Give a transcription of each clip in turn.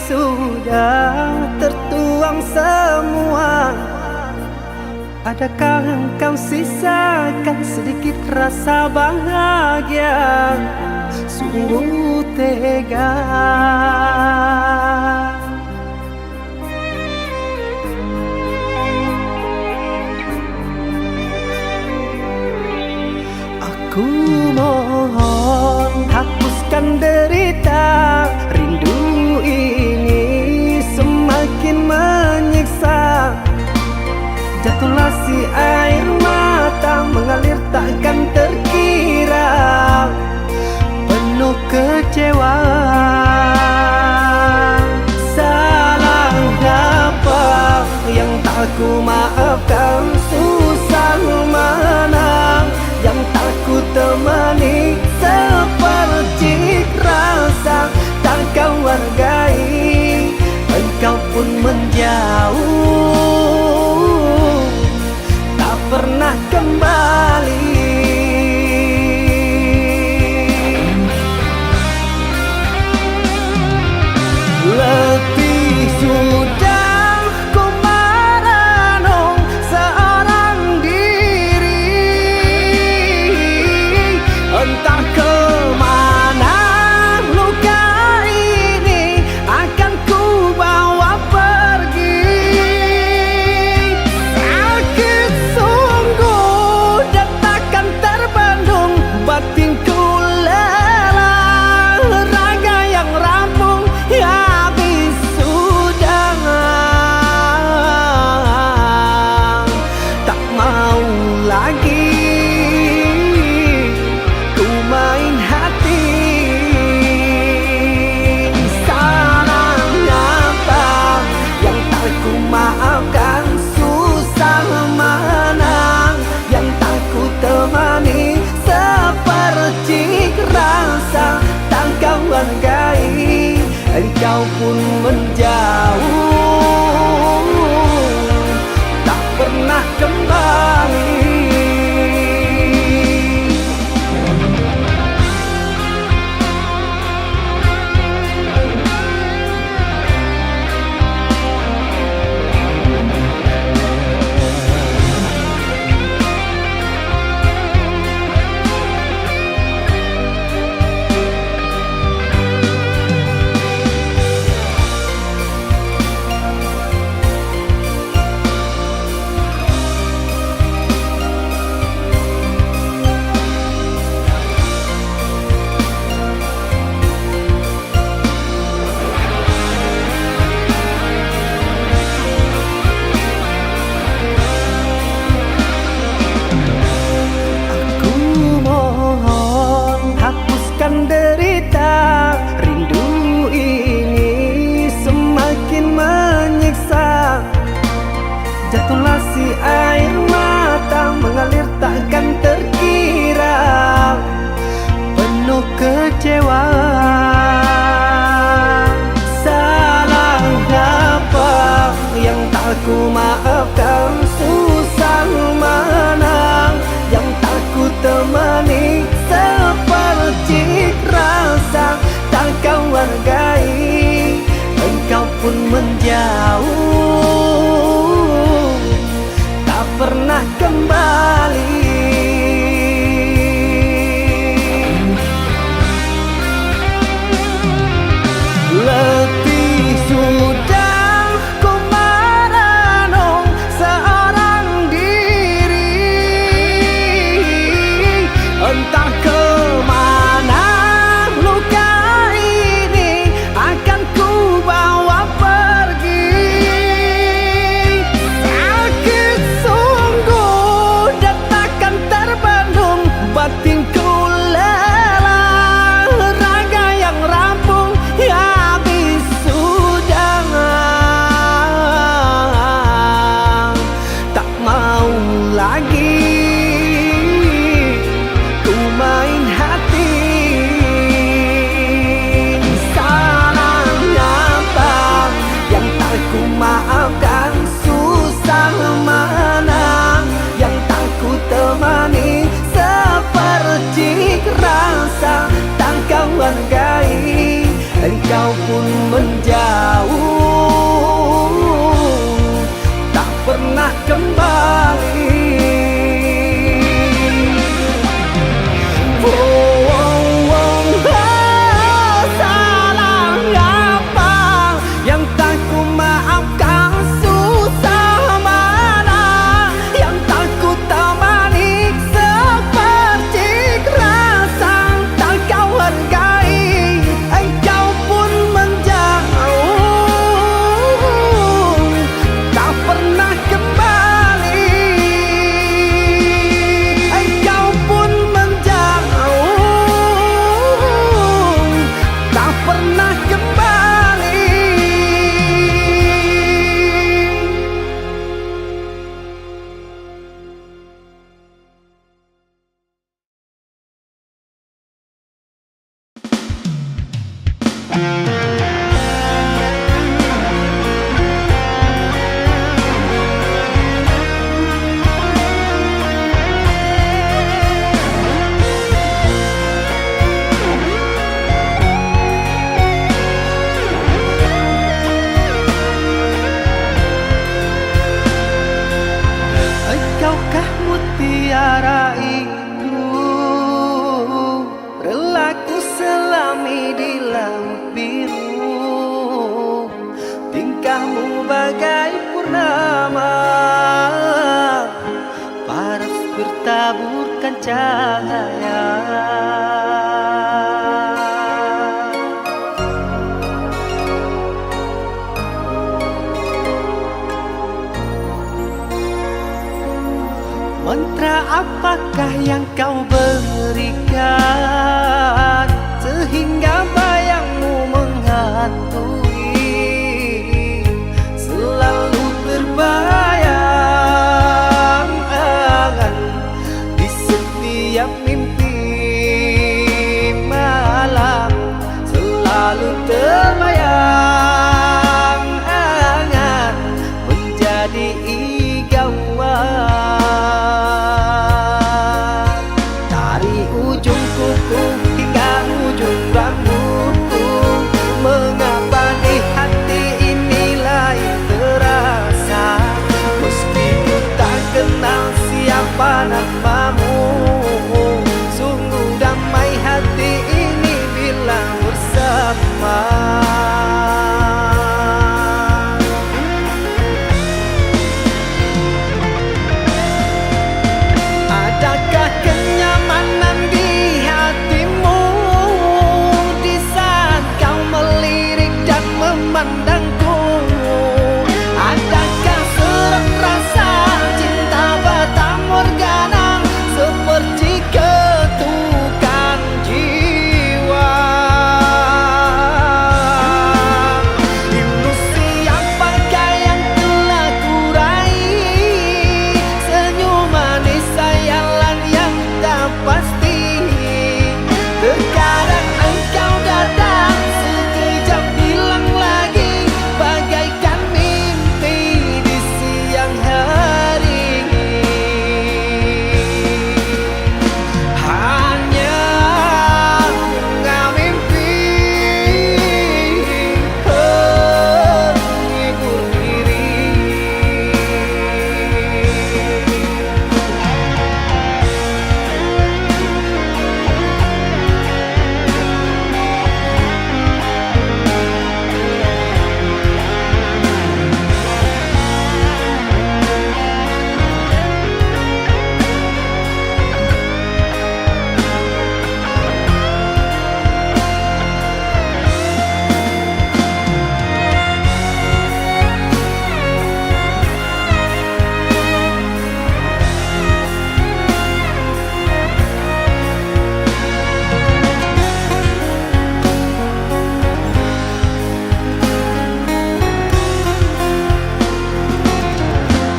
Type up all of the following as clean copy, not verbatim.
sudah tertuang semua. Adakah engkau sisakan sedikit rasa bahagia? Sungguh tega. Aku mohon hapuskan derita, rindu ini semakin menyiksa. Jatuhlah si air mata mengalir takkan terkira, penuh kecewa. Salah apa yang tak ku maafkan? Susah mana yang tak ku temani? Seperti rasa tak kau hargai, engkau pun menjauh, tak pernah kembali. Letih sudah ku merenung seorang diri, entah kemana luka ini akan ku bawa pergi. Sakit sungguh dan takkan terbendung, batinku lelah, raga yang rampung habis sudah. Tak mau lagi ku main hati. Salah apa yang tak ku maafkan? Susah mana yang tak ku temani? Seperti rasa tak kau hargai, engkau pun menjauh, tak pernah kembali. Derita, rindu ini semakin menyiksa. Jatuhlah si air mata mengalir takkan terkira, penuh kecewa. Salah apa yang tak ku maafkan? Susah mana yang tak ku temani? Seperti rasa tak kau hargai, engkau pun menjauh, tak pernah kembali. Letih sudah ku merenung seorang diri, entah kemana luka ini akan ku bawa pergi. wajahmu bagai purnama, paras bertaburkan cahaya. Mantra apakah yang kau berikan sehingga bayangmu menghantui, selalu terbayang di setiap mimpi malam, selalu terbayang menjadi igauan. Ujung kuku hingga ujung rambutku, mengapa di hati ini lain terasa, meski ku tak kenal siapa namamu. Sungguh damai hati ini bila bersama. Adakah kenyamanan di hatimu di saat kau melirik dan memandangku? Adakah serak rasa cinta fata morgana seperti ketukan jiwa? Ilusi apakah yang telah kurai? Senyum manis sayalan yang tak pasti. Terkadang engkau datang sekejap hilang lagi, bagaikan mimpi di siang hari. Hanya bunga mimpi menghibur diri.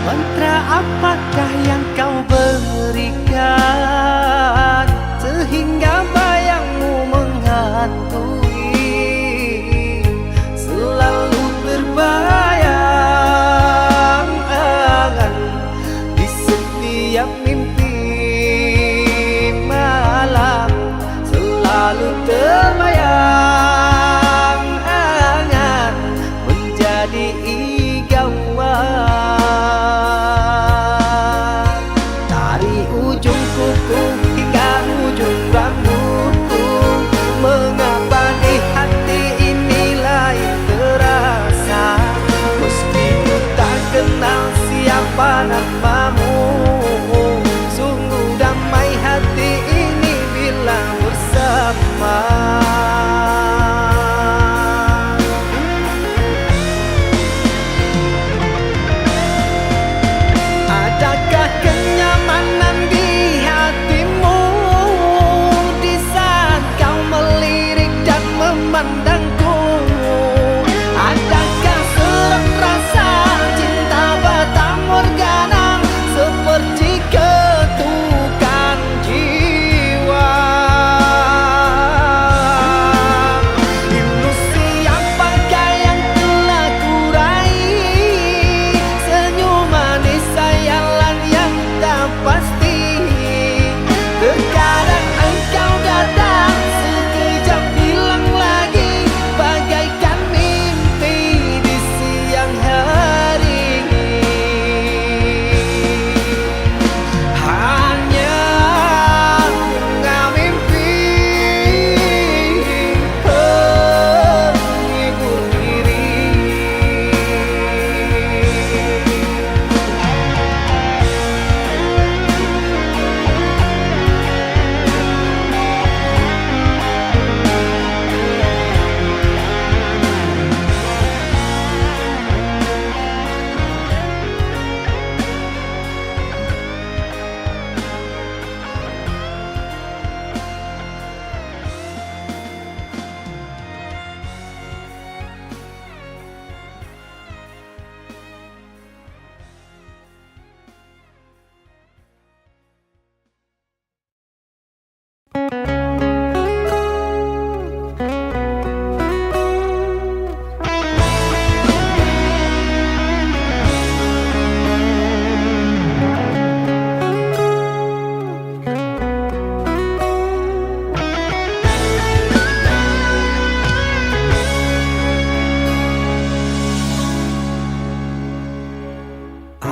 Mantra apakah yang kau berikan sehingga bayangmu menghantui, selalu terbayang di setiap mimpi malam, selalu terbayang menjadi igauan. Ujung kuku hingga ujung rambutku, mengapa di hati ini lain terasa, meski ku tak kenal siapa namamu. Sungguh damai hati ini bila bersama.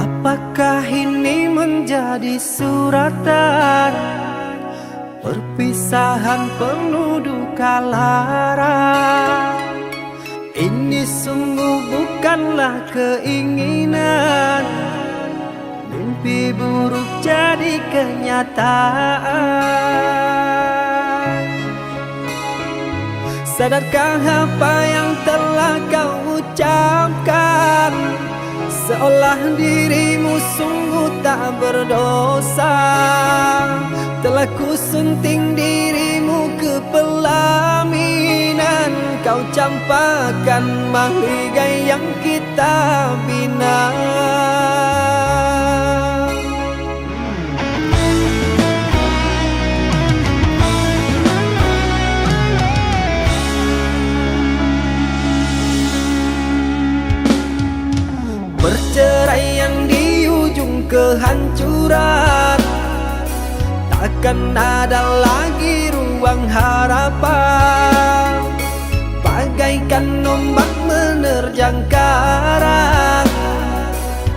Apakah ini menjadi suratan perpisahan penuh duka lara? Ini sungguh bukanlah keinginan, mimpi buruk jadi kenyataan. Sadarkah apa yang telah kau ucapkan? Seolah dirimu sungguh tak berdosa. Telah ku sunting dirimu ke pelaminan, kau campakkan mahligai yang kita bina. Perceraian di ujung kehancuran, takkan ada lagi ruang harapan. Bagaikan ombak menerjang karang,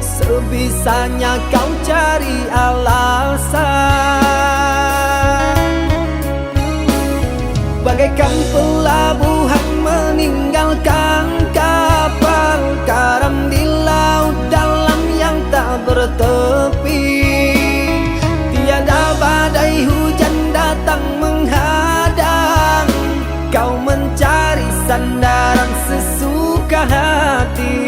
sebisanya kau cari alasan. Bagaikan pelabuhan meninggalkan kapal karam di laut dalam yang tak bertepi. Tiada badai hujan datang menghadang, kau mencari sandaran sesuka hati.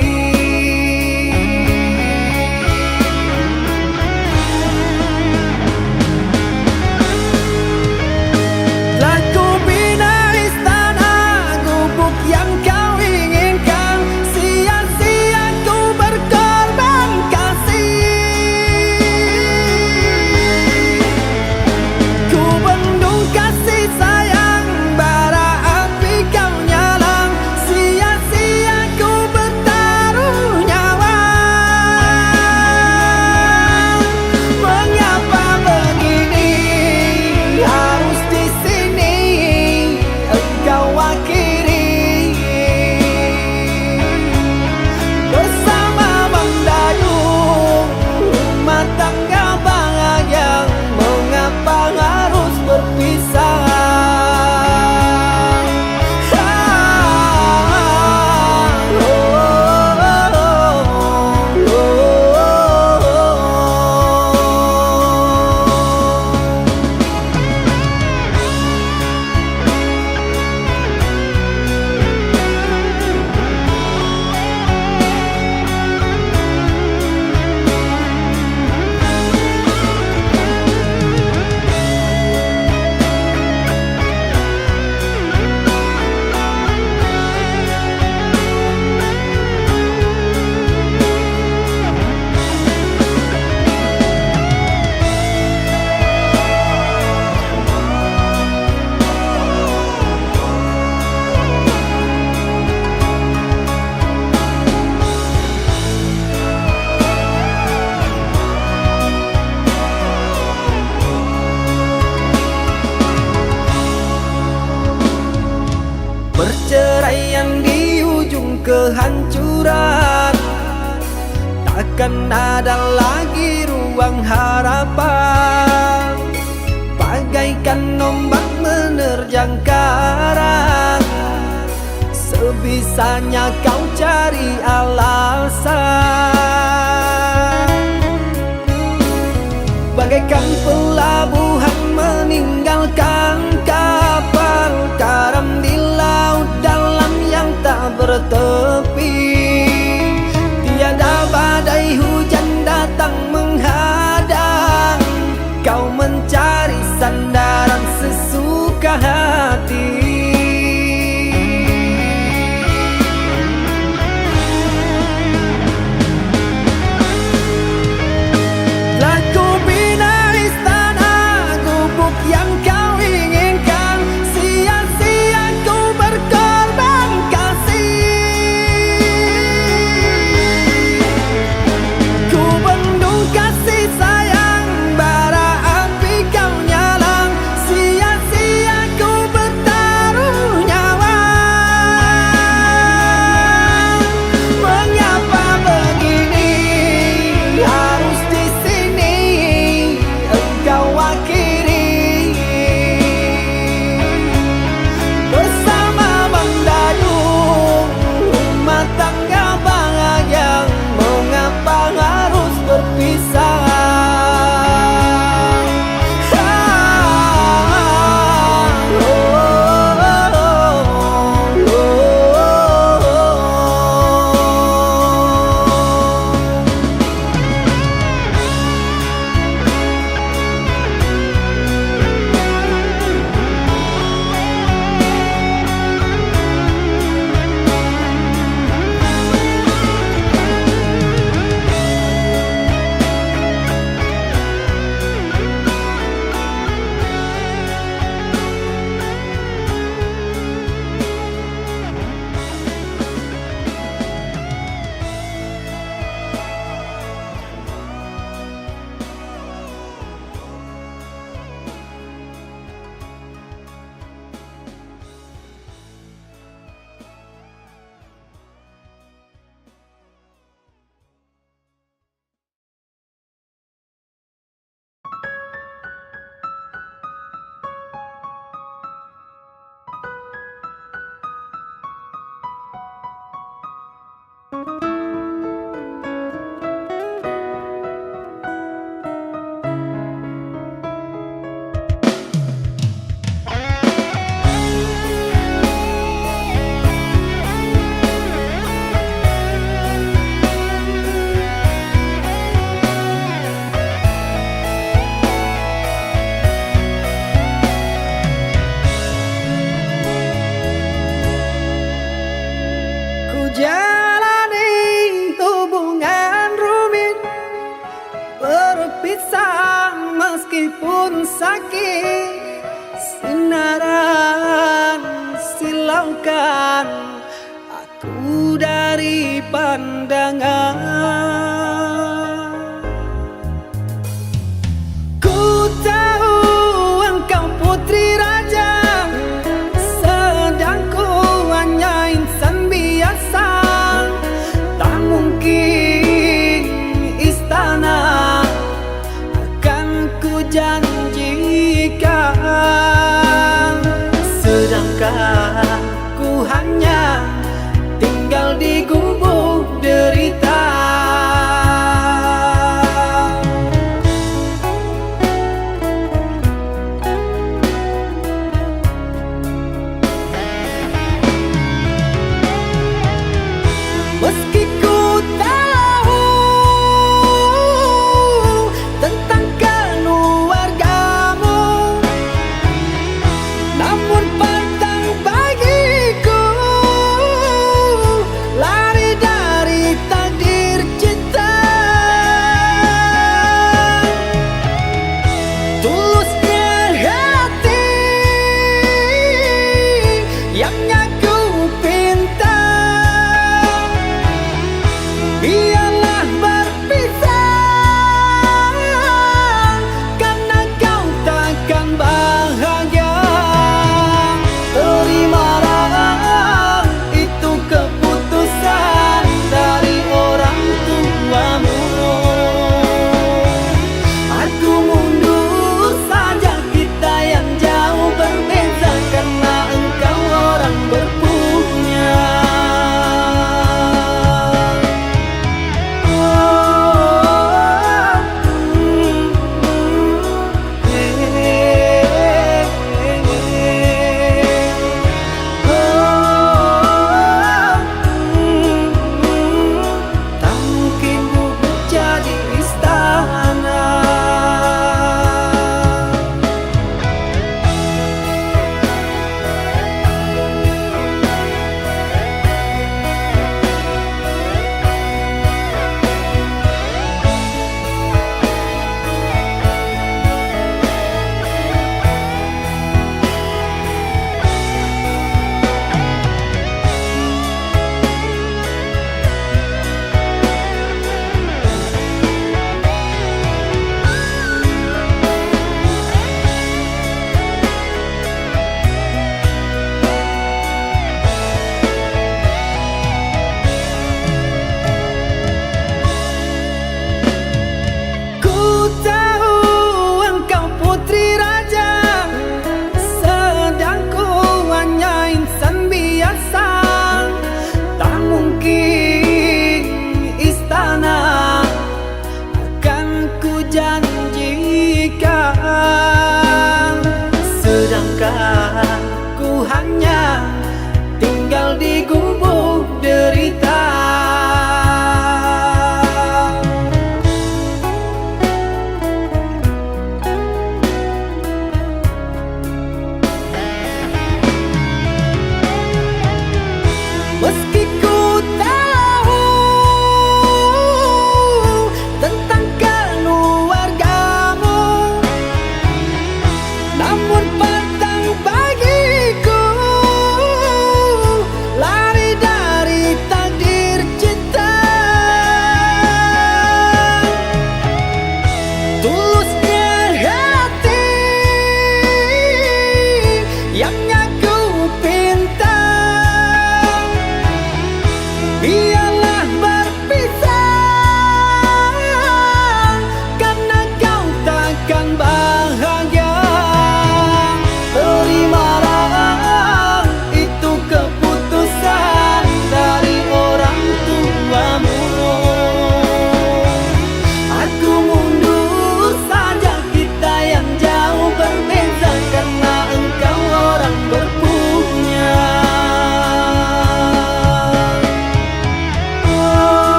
Perceraian di ujung kehancuran, takkan ada lagi ruang harapan. Bagaikan ombak menerjang karang, sebisanya kau cari alasan. Bagaikan pelabuhan meninggalkan kapal karam di laut dalam yang tak bertepi. Tiada badai hujan datang menghadang, kau mencari sandaran sesuka hati. Telah ku bina istana jauhkan aku dari pandangan. Ku tahu engkau putri raja, sedang ku hanya insan biasa. Tak mungkin istana akan ku janjikan, sedangkan ku hanya tinggal di gubuk derita.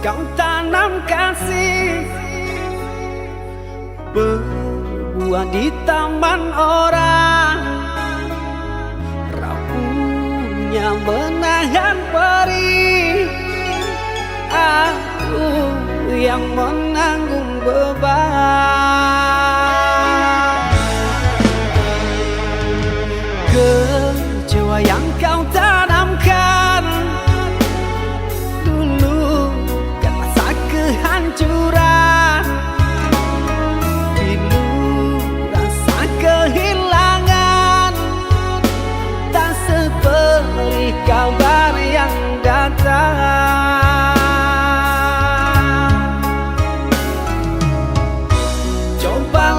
kau tanam kasih, berbuah di taman orang, rapuhnya menahan perih. Aku yang menanggung beban. Kecewa yang kau tanamkan dulu kan rasa kehancuran, pilu rasa kehilangan, tak seperti kabar yang datang. Coba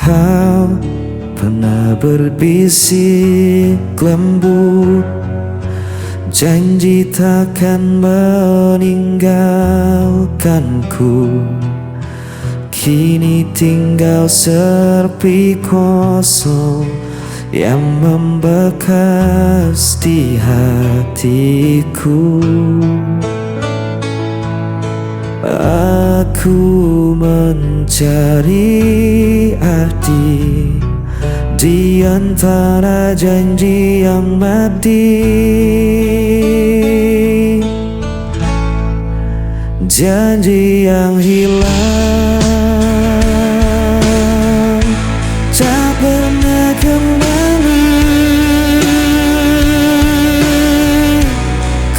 Kau pernah berbisik lembut, janji takkan meninggalkanku. Kini tinggal sepi kosong yang membekas di hatiku. Aku mencari arti di antara janji yang mati, janji yang hilang tak pernah kembali.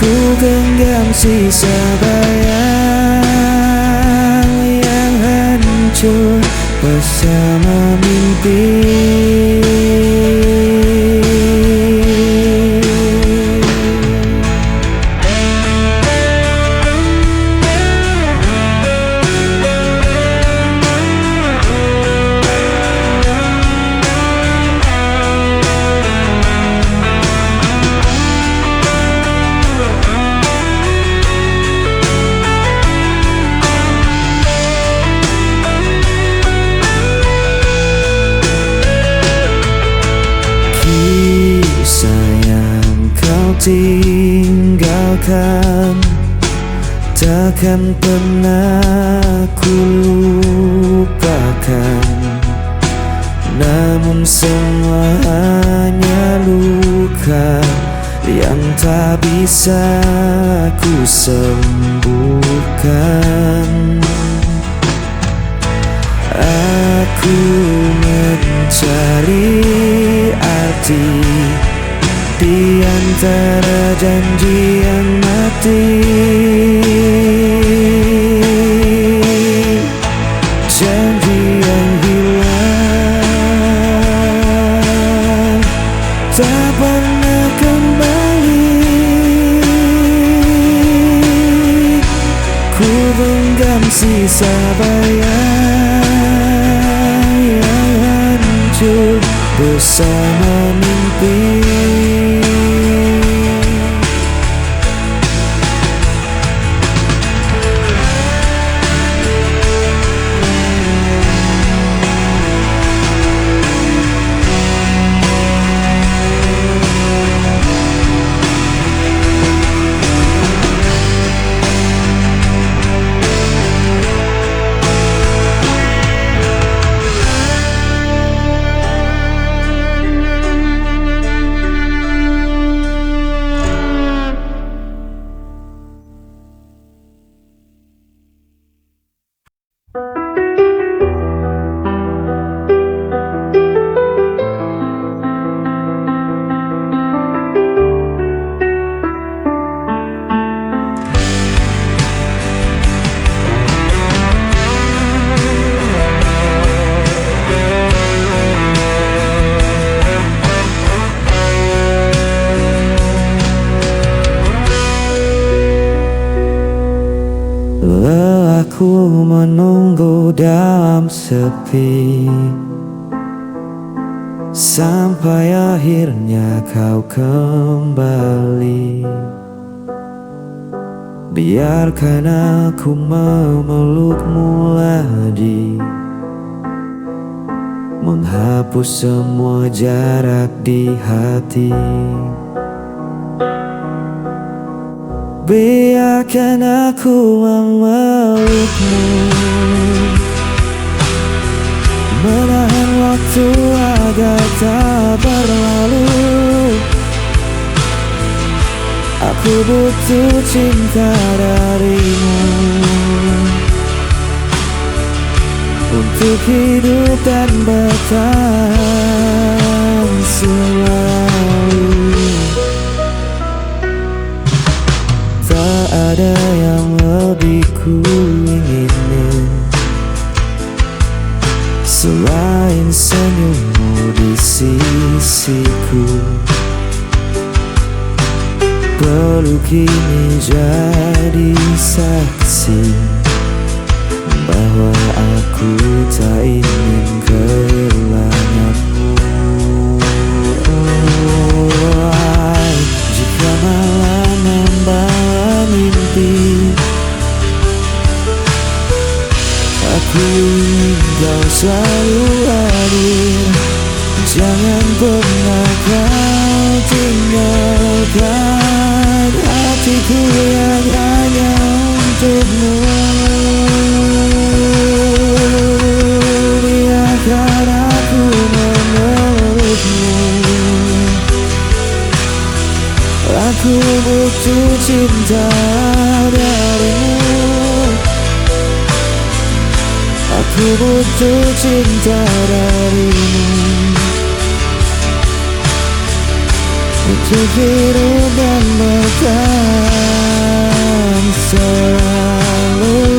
Ku genggam sisa bayang yang hancur bersama mimpi. Tinggalkan takkan pernah ku lupakan, namun semua hanya luka yang tak bisa ku sembuhkan. Aku mencari arti di antara janji yang mati, janji yang hilang tak pernah kembali. Ku genggam sisa bayang yang hancur bersama mimpi. Aku menunggu dalam sepi sampai akhirnya kau kembali. Biarkan aku memelukmu lagi, menghapus semua jarak di hati. Biarkan aku memelukmu, menahan waktu agar tak berlalu. Aku butuh cinta darimu untuk hidup dan bertahan selalu. Tak ada yang lebih ku inginin selain senyummu di sisiku. Peluk ini jadi saksi bahwa aku tak ingin kehilanganmu. Jika malam membawa mimpi, aku ingin kau selalu hadir. Jangan pernah kau tinggalkan hatiku yang hanya untukmu. Biarkan aku memelukmu. Aku butuh cinta darimu. Aku butuh cinta darimu untuk hidup dan bertahan selalu.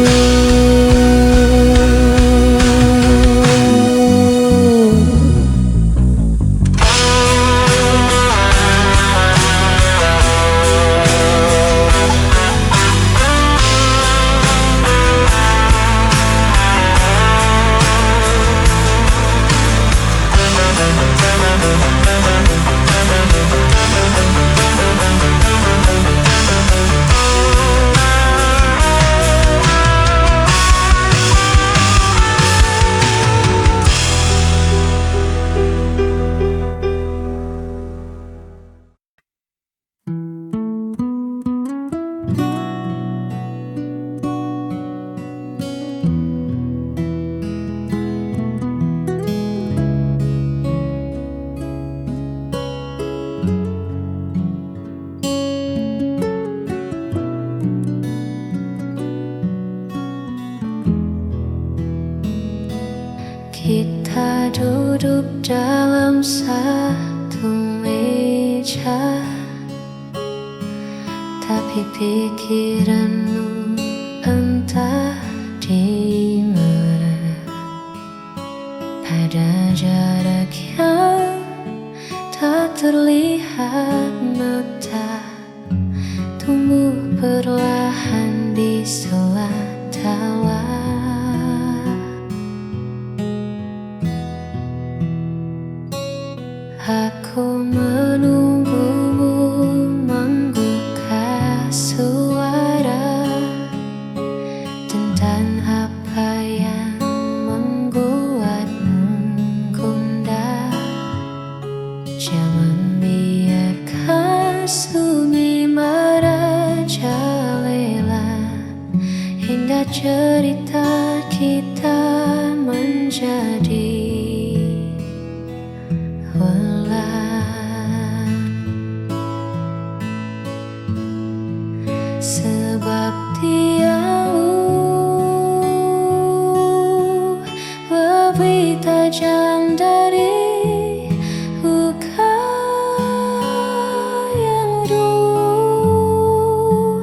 Kita duduk dalam satu meja, tapi pikiranmu entah di mana. Pada jarak yang tak terlihat mata, tumbuh perlahan di sela tawa. Aku menunggumu membuka suara tentang apa yang membuatmu gundah. Jangan biarkan sunyi merajalela, hingga cerita kita menjadi sebab dia lebih tajam dari luka yang dulu.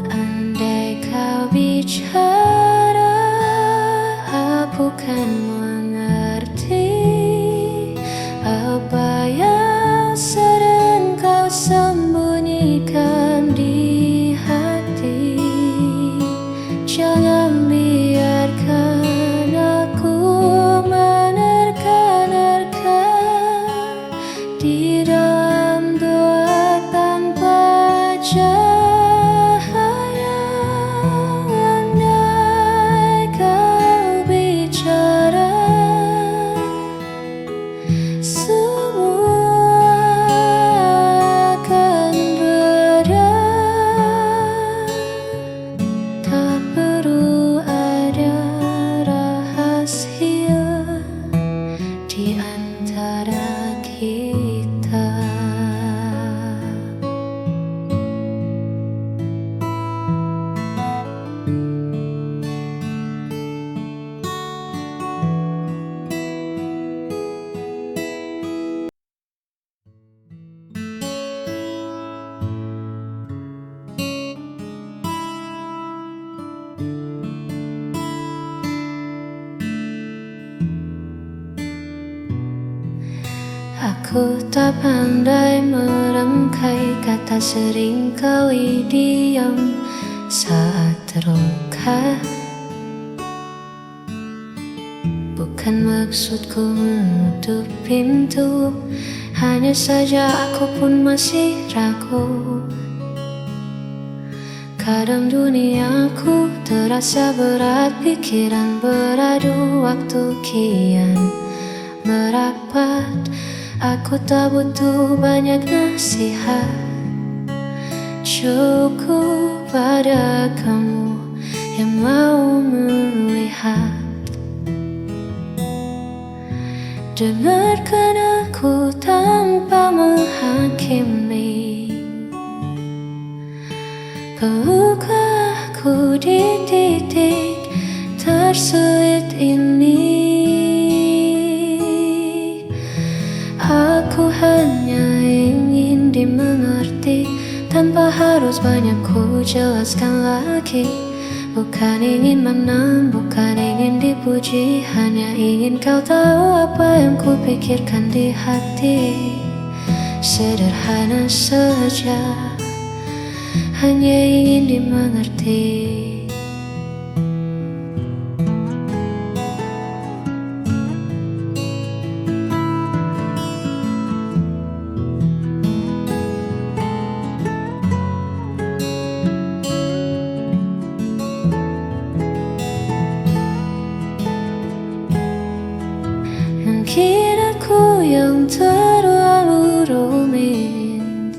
Andai kau bicara, aku kan mengerti apa yang sedang kau sembunyikan di hati. Jangan biarkan aku menerka-nerka di dalam doa tanpa cahaya. Andai kau bicara, semua akan berakhir. Tak perlu ada rahasia di antara kita. Aku tak pandai merangkai kata, seringkali diam saat terluka. bukan maksudku menutup pintu. Hanya saja aku pun masih ragu. Kadang duniaku terasa berat, pikiran beradu, waktu kian merapat. Aku tak butuh banyak nasihat, cukup pada kamu yang mau melihat. Dengarkan aku tanpa menghakimi, peluklah aku di titik tersulit ini. Aku hanya ingin dimengerti, tanpa harus banyak ku jelaskan lagi. Bukan ingin menang, bukan ingin dipuji, hanya ingin kau tahu apa yang ku pikirkan di hati. Sederhana saja, hanya ingin dimengerti. Mungkin aku yang terlalu rumit,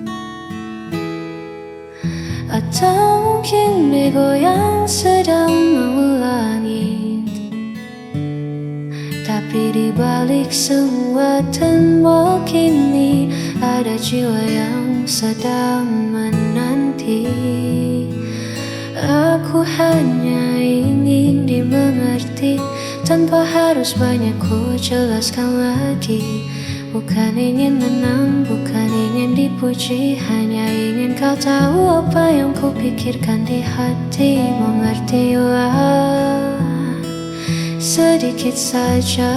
atau mungkin ego yang sedang mengulangi. Tapi di balik semua tembok ini ada jiwa yang sedang menanti. Aku hanya ingin dimengerti, tanpa harus banyak ku jelaskan lagi. Bukan ingin menang, bukan ingin dipuji, hanya ingin kau tahu apa yang ku pikirkan di hati. Mengertilah sedikit saja.